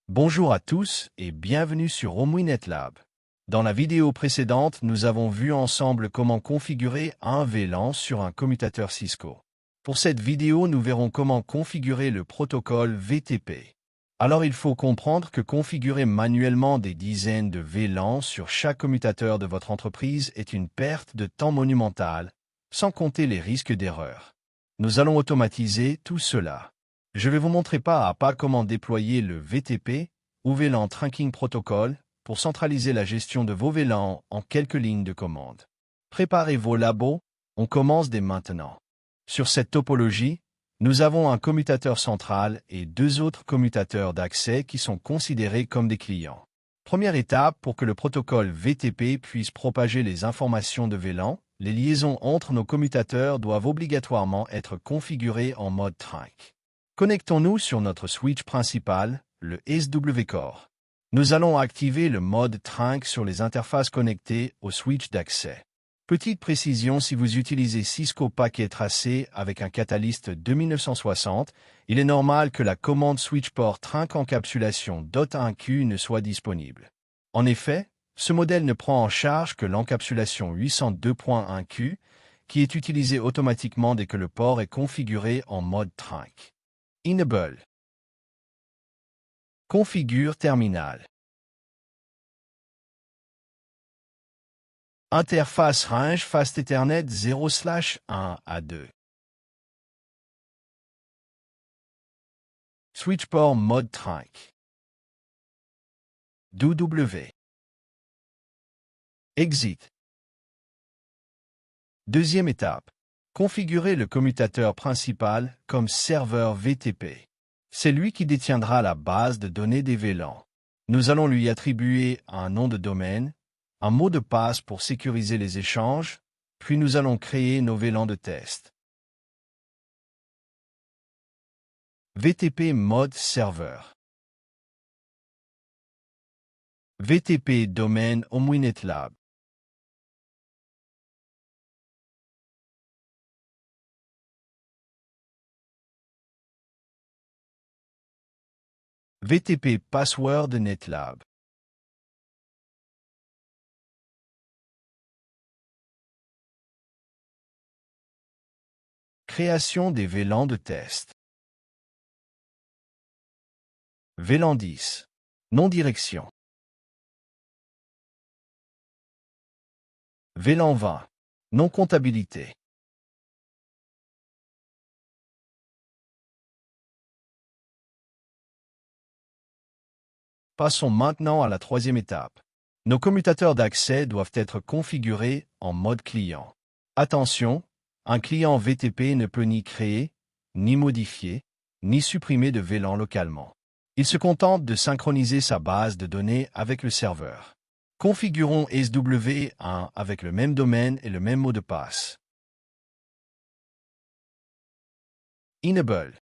Bonjour à tous et bienvenue sur OmniNet Lab. Dans la vidéo précédente, nous avons vu ensemble comment configurer un VLAN sur un commutateur Cisco. Pour cette vidéo, nous verrons comment configurer le protocole VTP. Alors il faut comprendre que configurer manuellement des dizaines de VLAN sur chaque commutateur de votre entreprise est une perte de temps monumentale, sans compter les risques d'erreur. Nous allons automatiser tout cela. Je vais vous montrer pas à pas comment déployer le VTP ou VLAN Trunking Protocol pour centraliser la gestion de vos VLAN en quelques lignes de commande. Préparez vos labos, on commence dès maintenant. Sur cette topologie, nous avons un commutateur central et deux autres commutateurs d'accès qui sont considérés comme des clients. Première étape pour que le protocole VTP puisse propager les informations de VLAN, les liaisons entre nos commutateurs doivent obligatoirement être configurées en mode trunk. Connectons-nous sur notre switch principal, le SW Core. Nous allons activer le mode trunk sur les interfaces connectées au switch d'accès. Petite précision, si vous utilisez Cisco Packet Tracé avec un catalyste 2960, il est normal que la commande switch port trunk encapsulation .1Q ne soit disponible. En effet, ce modèle ne prend en charge que l'encapsulation 802.1Q, qui est utilisée automatiquement dès que le port est configuré en mode trunk. Enable. Configure terminal. Interface range Fast Ethernet 0/1 à 2. Switch port mode trunk. DW. Exit. Deuxième étape. Configurer le commutateur principal comme serveur VTP. C'est lui qui détiendra la base de données des VLAN. Nous allons lui attribuer un nom de domaine, un mot de passe pour sécuriser les échanges, puis nous allons créer nos VLAN de test. VTP mode serveur. VTP domaine OmniNet Lab. VTP password NetLab. Création des VLAN de test. VLAN 10. Nom direction. VLAN 20. Nom comptabilité. Passons maintenant à la troisième étape. Nos commutateurs d'accès doivent être configurés en mode client. Attention, un client VTP ne peut ni créer, ni modifier, ni supprimer de VLAN localement. Il se contente de synchroniser sa base de données avec le serveur. Configurons SW1 avec le même domaine et le même mot de passe. Enable.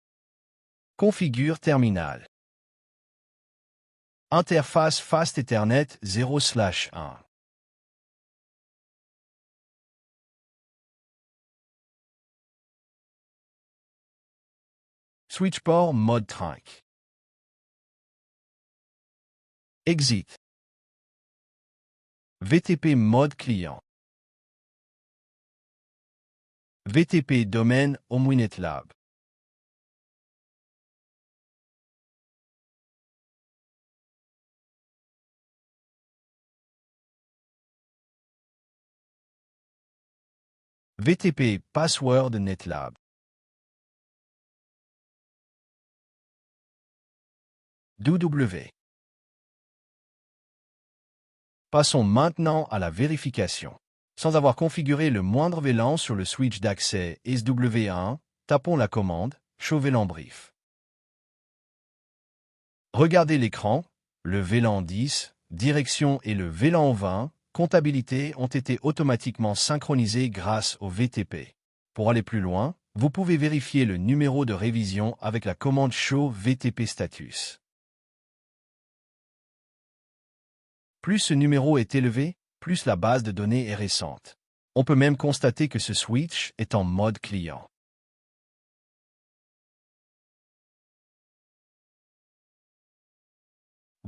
Configure terminal. Interface Fast Ethernet 0/1. Switch port mode trunk. Exit. VTP mode client. VTP domaine OmniNet Lab. VTP password NetLab. DW. Passons maintenant à la vérification. Sans avoir configuré le moindre VLAN sur le switch d'accès SW1, tapons la commande Show VLAN brief. Regardez l'écran, le VLAN 10, direction et le VLAN 20, comptabilité ont été automatiquement synchronisés grâce au VTP. Pour aller plus loin, vous pouvez vérifier le numéro de révision avec la commande Show VTP Status. Plus ce numéro est élevé, plus la base de données est récente. On peut même constater que ce switch est en mode client.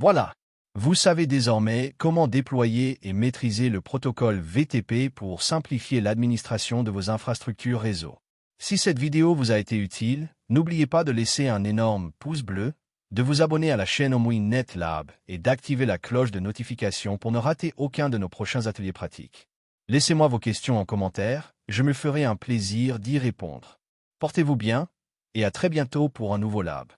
Voilà. Vous savez désormais comment déployer et maîtriser le protocole VTP pour simplifier l'administration de vos infrastructures réseau. Si cette vidéo vous a été utile, n'oubliez pas de laisser un énorme pouce bleu, de vous abonner à la chaîne HomeWinNet Lab et d'activer la cloche de notification pour ne rater aucun de nos prochains ateliers pratiques. Laissez-moi vos questions en commentaire, je me ferai un plaisir d'y répondre. Portez-vous bien, et à très bientôt pour un nouveau Lab.